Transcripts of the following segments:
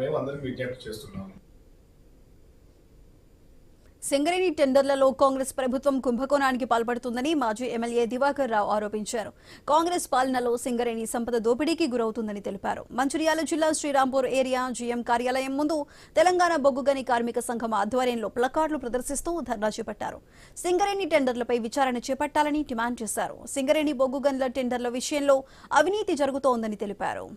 మేము అందరం విజ్ఞప్తి చేస్తున్నాము. సింగరేణి టెండర్లలో కాంగ్రెస్ ప్రభుత్వం కుంభకోణానికి పాల్పడుతుందని మాజీ ఎమ్మెల్యే దివాకర్ రావు ఆరోపించారు. కాంగ్రెస్ పాలనలో సింగరేణి సంపద దోపిడీకి గురవుతుందని తెలిపారు. మంచిర్యాల జిల్లా శ్రీరాంపూర్ ఏరియా జీఎం కార్యాలయం ముందు తెలంగాణ బొగ్గుగని కార్మిక సంఘం ఆధ్వర్యంలో ప్లకార్డులు ప్రదర్శిస్తూ ధర్నా చేపట్టారు. సింగరేణి టెండర్లపై విచారణ చేపట్టాలని డిమాండ్ చేశారు. సింగరేణి బొగ్గుగన్ల టెండర్ల విషయంలో అవినీతి జరుగుతోందని తెలిపారు.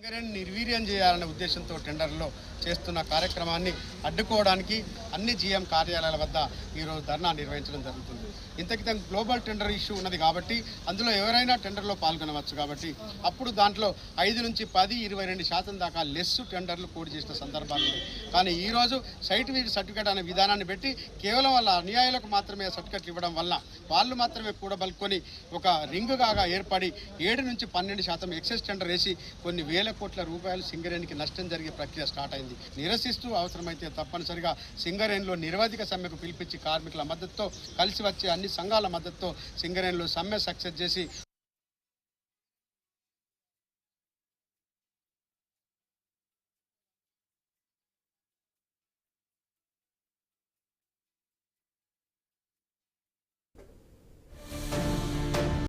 సింగరేణి నిర్వీర్యం చేయాలనే ఉద్దేశంతో టెండర్లో చేస్తున్న కార్యక్రమాన్ని అడ్డుకోవడానికి అన్ని జీఎం కార్యాలయాల వద్ద ఈరోజు ధర్నా నిర్వహించడం జరుగుతుంది. ఇంతకితం గ్లోబల్ టెండర్ ఇష్యూ ఉన్నది కాబట్టి అందులో ఎవరైనా టెండర్లో పాల్గొనవచ్చు కాబట్టి అప్పుడు దాంట్లో 5 నుంచి 10, 22% దాకా లెస్ టెండర్లు కోడ్ చేసిన సందర్భాలు ఉన్నాయి. కానీ ఈరోజు సైట్ విజిట్ సర్టిఫికేట్ అనే విధానాన్ని పెట్టి కేవలం వాళ్ళ అన్యాయులకు మాత్రమే సర్టిఫికేట్లు ఇవ్వడం వల్ల వాళ్ళు మాత్రమే కూడబలుకొని ఒక రింగుగా ఏర్పడి 7 నుంచి 12% ఎక్సెస్ టెండర్ వేసి కొన్ని వేల కోట్ల రూపాయలు సింగరేణికి నష్టం జరిగే ప్రక్రియ స్టార్ట్ అయింది. నిరసిస్తూ అవసరమైతే తప్పనిసరిగా సింగరేణిలో నిరవధిక సమ్మెకు పిలిపించి కార్మికుల మద్దతుతో కలిసి వచ్చే అన్ని సంఘాల మద్దతుతో సింగరేణిలో సమ్మె సక్సెస్ చేసి